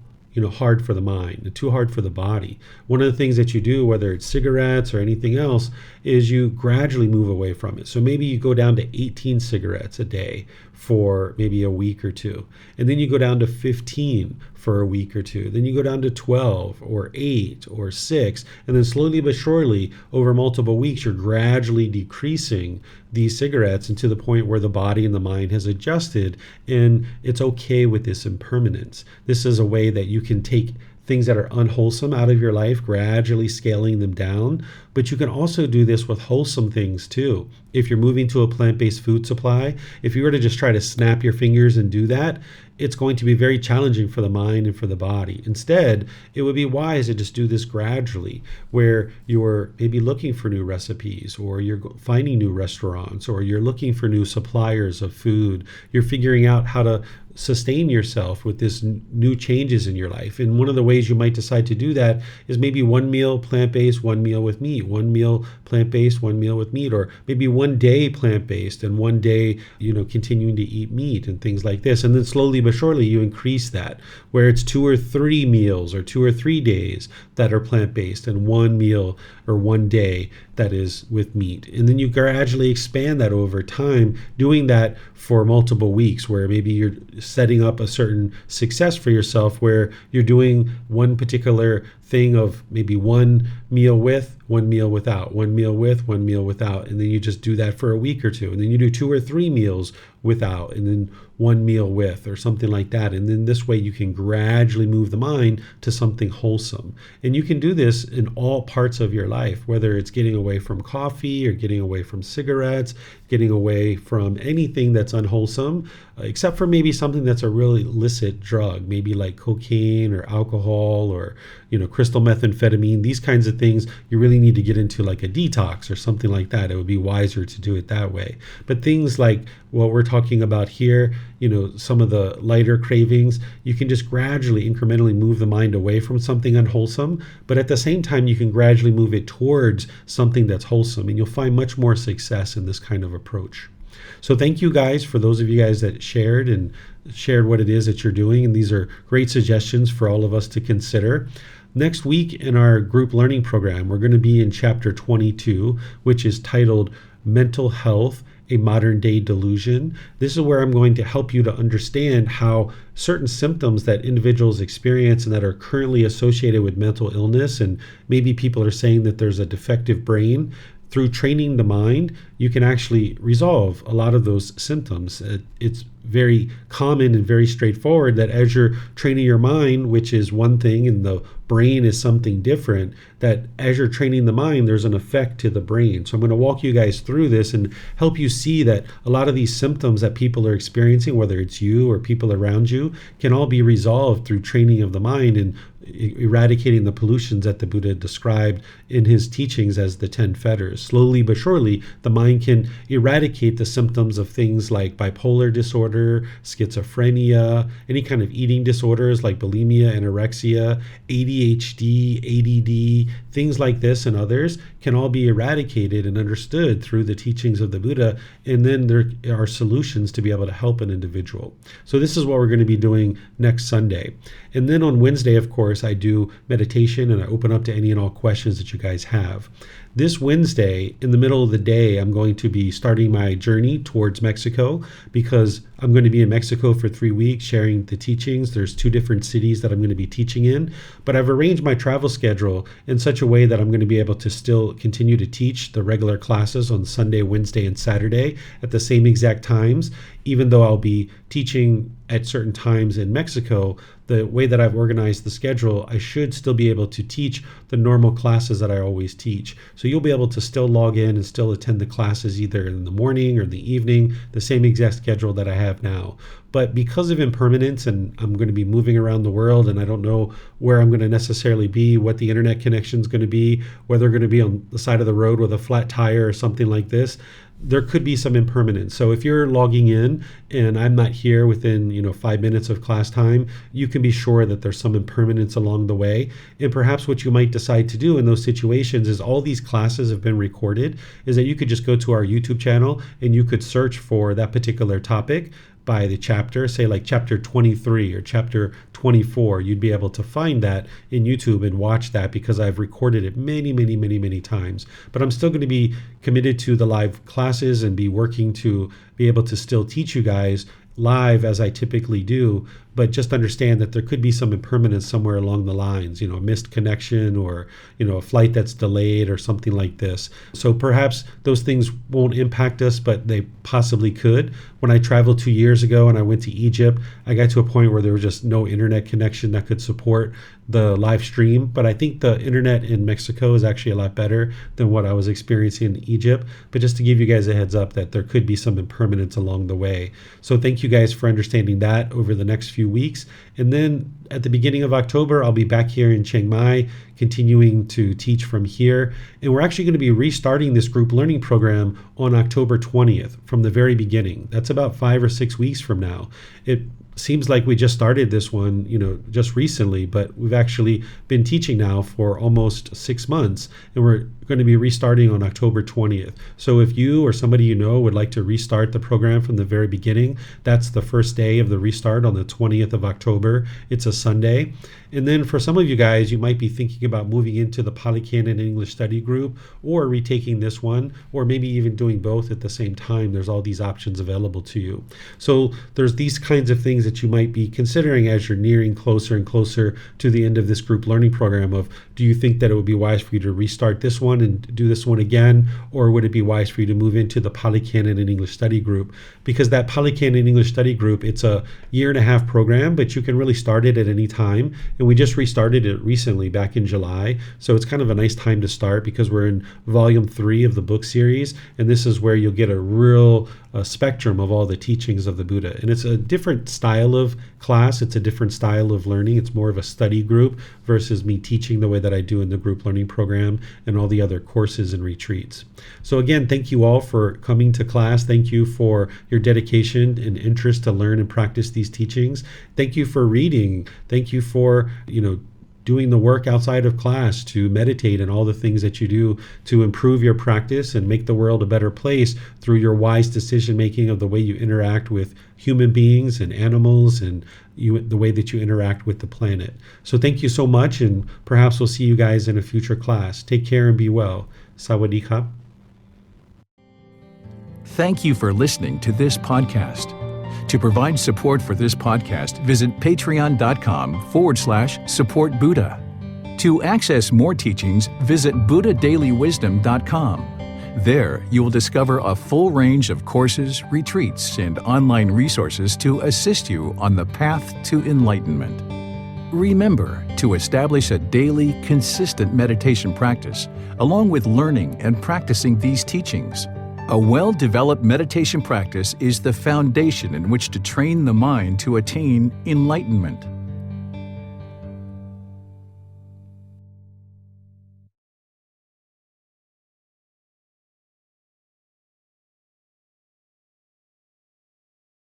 hard for the mind and too hard for the body. One of the things that you do, whether it's cigarettes or anything else, is you gradually move away from it. So maybe you go down to 18 cigarettes a day for maybe a week or two. And then you go down to 15 for a week or two. Then you go down to 12 or 8 or 6. And then slowly but surely, over multiple weeks, you're gradually decreasing these cigarettes and to the point where the body and the mind has adjusted and it's okay with this impermanence. This is a way that you can take things that are unwholesome out of your life, gradually scaling them down. But you can also do this with wholesome things too. If you're moving to a plant-based food supply, if you were to just try to snap your fingers and do that, it's going to be very challenging for the mind and for the body. Instead, it would be wise to just do this gradually, where you're maybe looking for new recipes, or you're finding new restaurants, or you're looking for new suppliers of food. You're figuring out how to sustain yourself with this new changes in your life. And one of the ways you might decide to do that is maybe one meal plant-based, one meal with meat, one meal plant-based, one meal with meat, or maybe one day plant-based and one day, continuing to eat meat and things like this. And then slowly but but surely you increase that, where it's 2 or 3 meals or 2 or 3 days that are plant-based and 1 meal or 1 day that is with meat. And then you gradually expand that over time, doing that for multiple weeks, where maybe you're setting up a certain success for yourself, where you're doing one particular thing of maybe 1 meal with, 1 meal without, 1 meal with, 1 meal without. And then you just do that for a week or two. And then you do 2 or 3 meals without, and then 1 meal with, or something like that. And then this way you can gradually move the mind to something wholesome. And you can do this in all parts of your life, whether it's getting away from coffee or getting away from cigarettes, getting away from anything that's unwholesome, except for maybe something that's a really illicit drug, maybe like cocaine or alcohol or, crystal methamphetamine. These kinds of things, you really need to get into like a detox or something like that. It would be wiser to do it that way. But things like what we're talking about here, some of the lighter cravings, you can just gradually, incrementally move the mind away from something unwholesome, but at the same time, you can gradually move it towards something that's wholesome, and you'll find much more success in this kind of approach. So thank you guys, for those of you guys that shared what it is that you're doing, and these are great suggestions for all of us to consider. Next week in our group learning program, we're going to be in chapter 22, which is titled Mental Health, a Modern Day Delusion. This is where I'm going to help you to understand how certain symptoms that individuals experience and that are currently associated with mental illness, and maybe people are saying that there's a defective brain, through training the mind, you can actually resolve a lot of those symptoms. It's very common and very straightforward that as you're training your mind, which is one thing, and the brain is something different, that as you're training the mind, there's an effect to the brain. So I'm going to walk you guys through this and help you see that a lot of these symptoms that people are experiencing, whether it's you or people around you, can all be resolved through training of the mind and eradicating the pollutions that the Buddha described in his teachings as the 10 fetters. Slowly but surely, the mind can eradicate the symptoms of things like bipolar disorder, schizophrenia, any kind of eating disorders like bulimia, anorexia, ADHD, ADD, things like this and others can all be eradicated and understood through the teachings of the Buddha. And then there are solutions to be able to help an individual. So this is what we're going to be doing next Sunday. And then on Wednesday, of course, I do meditation and I open up to any and all questions that you guys have. This Wednesday, in the middle of the day, I'm going to be starting my journey towards Mexico, because I'm going to be in Mexico for 3 weeks sharing the teachings. There's 2 different cities that I'm going to be teaching in, but I've arranged my travel schedule in such a way that I'm going to be able to still continue to teach the regular classes on Sunday, Wednesday, and Saturday at the same exact times, even though I'll be teaching at certain times in Mexico. The way that I've organized the schedule, I should still be able to teach the normal classes that I always teach. So you'll be able to still log in and still attend the classes either in the morning or the evening, the same exact schedule that I have now. But because of impermanence, and I'm going to be moving around the world, and I don't know where I'm going to necessarily be, what the internet connection is going to be, whether I'm going to be on the side of the road with a flat tire or something like this, there could be some impermanence. So if you're logging in and I'm not here within 5 minutes of class time, you can be sure that there's some impermanence along the way. And perhaps what you might decide to do in those situations is, all these classes have been recorded, is that you could just go to our YouTube channel and you could search for that particular topic by the chapter, say like chapter 23 or chapter 24. You'd be able to find that in YouTube and watch that, because I've recorded it many times. But I'm still going to be committed to the live classes and be working to be able to still teach you guys live as I typically do, but just understand that there could be some impermanence somewhere along the lines, a missed connection, or, a flight that's delayed or something like this. So perhaps those things won't impact us, but they possibly could. When I traveled 2 years ago and I went to Egypt, I got to a point where there was just no internet connection that could support the live stream. But I think the internet in Mexico is actually a lot better than what I was experiencing in Egypt. But just to give you guys a heads up that there could be some impermanence along the way. So thank you guys for understanding that over the next few weeks. And then at the beginning of October, I'll be back here in Chiang Mai, continuing to teach from here. And we're actually going to be restarting this group learning program on October 20th from the very beginning. That's about 5 or 6 weeks from now. It seems like we just started this one, just recently, but we've actually been teaching now for almost 6 months, and we're going to be restarting on October 20th. So if you or somebody you know would like to restart the program from the very beginning, that's the first day of the restart on the 20th of October. It's a Sunday. And then for some of you guys, you might be thinking about moving into the Pali Canon English study group or retaking this one, or maybe even doing both at the same time. There's all these options available to you. So there's these kinds of things that you might be considering as you're nearing closer and closer to the end of this group learning program of, do you think that it would be wise for you to restart this one and do this one again? Or would it be wise for you to move into the Pali Canon and English study group? Because that Pali Canon English study group, it's a 1.5-year program, but you can really start it at any time. And we just restarted it recently back in July. So it's kind of a nice time to start because we're in volume 3 of the book series. And this is where you'll get a real spectrum of all the teachings of the Buddha. And it's a different style of class. It's a different style of learning. It's more of a study group versus me teaching the way that I do in the group learning program and all the other courses and retreats. So again, thank you all for coming to class. Thank you for your dedication and interest to learn and practice these teachings. Thank you for reading. Thank you for, doing the work outside of class to meditate and all the things that you do to improve your practice and make the world a better place through your wise decision making of the way you interact with human beings and animals and the way that you interact with the planet. So thank you so much, and perhaps we'll see you guys in a future class. Take care and be well. Sawadee ka. Thank you for listening to this podcast. To provide support for this podcast, visit patreon.com/support Buddha. To access more teachings, visit buddhadailywisdom.com. There, you will discover a full range of courses, retreats, and online resources to assist you on the path to enlightenment. Remember to establish a daily, consistent meditation practice, along with learning and practicing these teachings. A well-developed meditation practice is the foundation in which to train the mind to attain enlightenment.